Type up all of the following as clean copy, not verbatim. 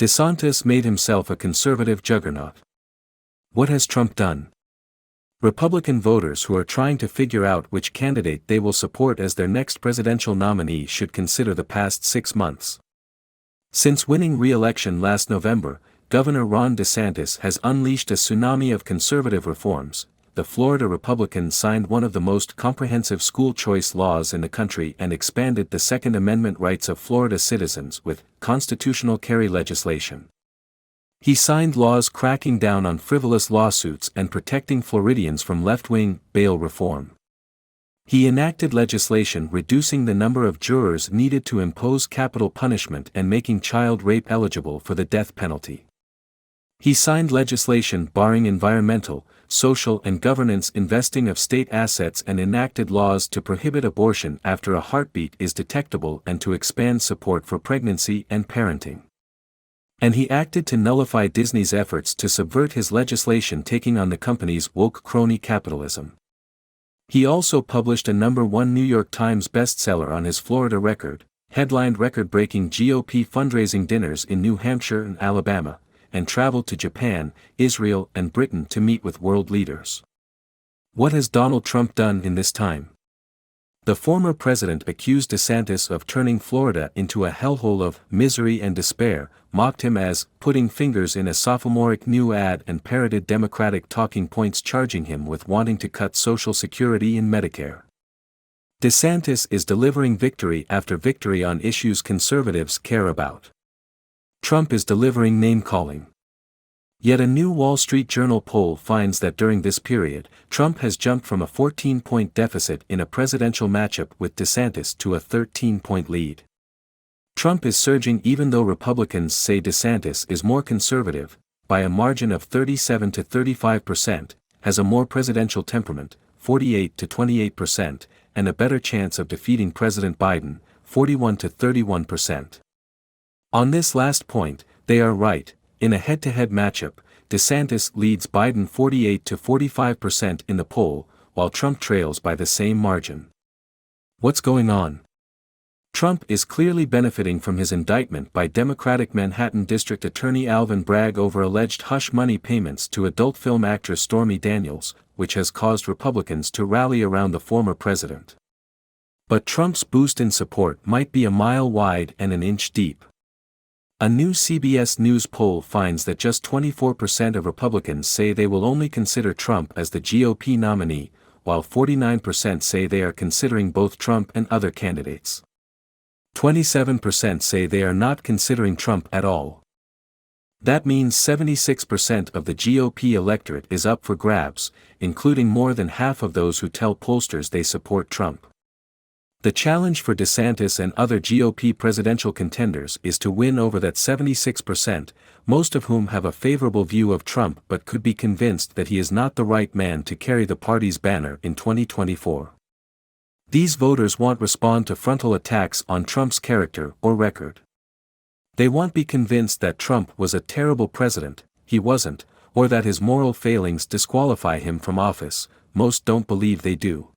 DeSantis made himself a conservative juggernaut. What has Trump done? Republican voters who are trying to figure out which candidate they will support as their next presidential nominee should consider the past 6 months. Since winning re-election last November, Governor Ron DeSantis has unleashed a tsunami of conservative reforms. The Florida Republican signed one of the most comprehensive school choice laws in the country and expanded the Second Amendment rights of Florida citizens with constitutional carry legislation. He signed laws cracking down on frivolous lawsuits and protecting Floridians from left-wing bail reform. He enacted legislation reducing the number of jurors needed to impose capital punishment and making child rape eligible for the death penalty. He signed legislation barring environmental, social and governance investing of state assets and enacted laws to prohibit abortion after a heartbeat is detectable and to expand support for pregnancy and parenting. And he acted to nullify Disney's efforts to subvert his legislation taking on the company's woke crony capitalism. He also published a #1 New York Times bestseller on his Florida record, headlined record-breaking GOP fundraising dinners in New Hampshire and Alabama, and traveled to Japan, Israel and Britain to meet with world leaders. What has Donald Trump done in this time? The former president accused DeSantis of turning Florida into a hellhole of misery and despair, mocked him as putting fingers in a sophomoric new ad and parroted Democratic talking points charging him with wanting to cut Social Security and Medicare. DeSantis is delivering victory after victory on issues conservatives care about. Trump is delivering name-calling. Yet a new Wall Street Journal poll finds that during this period, Trump has jumped from a 14-point deficit in a presidential matchup with DeSantis to a 13-point lead. Trump is surging even though Republicans say DeSantis is more conservative, by a margin of 37 to 35%, has a more presidential temperament, 48 to 28%, and a better chance of defeating President Biden, 41 to 31%. On this last point, they are right. In a head-to-head matchup, DeSantis leads Biden 48 to 45% in the poll, while Trump trails by the same margin. What's going on? Trump is clearly benefiting from his indictment by Democratic Manhattan District Attorney Alvin Bragg over alleged hush money payments to adult film actress Stormy Daniels, which has caused Republicans to rally around the former president. But Trump's boost in support might be a mile wide and an inch deep. A new CBS News poll finds that just 24% of Republicans say they will only consider Trump as the GOP nominee, while 49% say they are considering both Trump and other candidates. 27% say they are not considering Trump at all. That means 76% of the GOP electorate is up for grabs, including more than half of those who tell pollsters they support Trump. The challenge for DeSantis and other GOP presidential contenders is to win over that 76%, most of whom have a favorable view of Trump but could be convinced that he is not the right man to carry the party's banner in 2024. These voters won't respond to frontal attacks on Trump's character or record. They won't be convinced that Trump was a terrible president, he wasn't, or that his moral failings disqualify him from office. Most don't believe they do.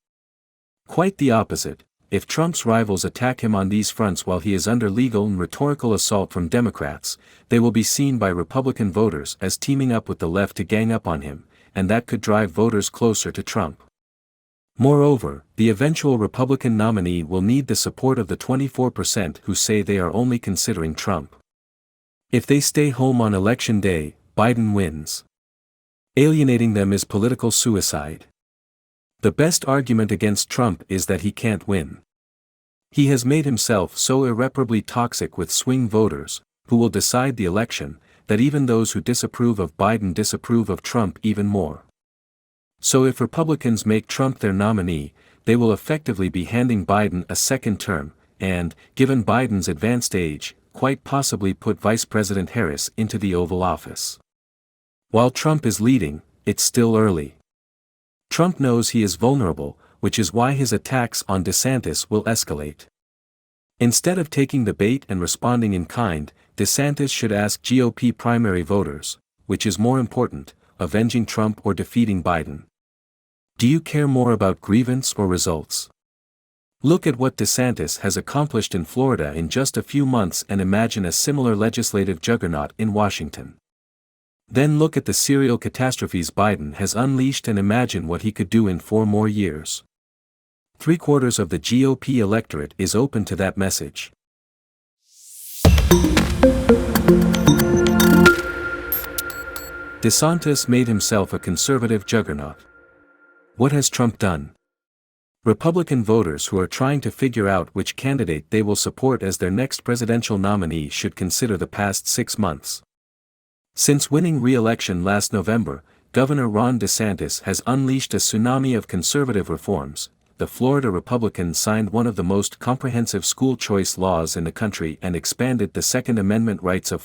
Quite the opposite. If Trump's rivals attack him on these fronts while he is under legal and rhetorical assault from Democrats, they will be seen by Republican voters as teaming up with the left to gang up on him, and that could drive voters closer to Trump. Moreover, the eventual Republican nominee will need the support of the 24% who say they are only considering Trump. If they stay home on Election Day, Biden wins. Alienating them is political suicide. The best argument against Trump is that he can't win. He has made himself so irreparably toxic with swing voters, who will decide the election, that even those who disapprove of Biden disapprove of Trump even more. So if Republicans make Trump their nominee, they will effectively be handing Biden a second term, and, given Biden's advanced age, quite possibly put Vice President Harris into the Oval Office. While Trump is leading, it's still early. Trump knows he is vulnerable, which is why his attacks on DeSantis will escalate. Instead of taking the bait and responding in kind, DeSantis should ask GOP primary voters, which is more important, avenging Trump or defeating Biden? Do you care more about grievance or results? Look at what DeSantis has accomplished in Florida in just a few months and imagine a similar legislative juggernaut in Washington. Then look at the serial catastrophes Biden has unleashed and imagine what he could do in 4 more years. 3/4 of the GOP electorate is open to that message. DeSantis made himself a conservative juggernaut. What has Trump done? Republican voters who are trying to figure out which candidate they will support as their next presidential nominee should consider the past 6 months. Since winning re-election last November, Governor Ron DeSantis has unleashed a tsunami of conservative reforms. The Florida Republican signed one of the most comprehensive school choice laws in the country and expanded the Second Amendment rights of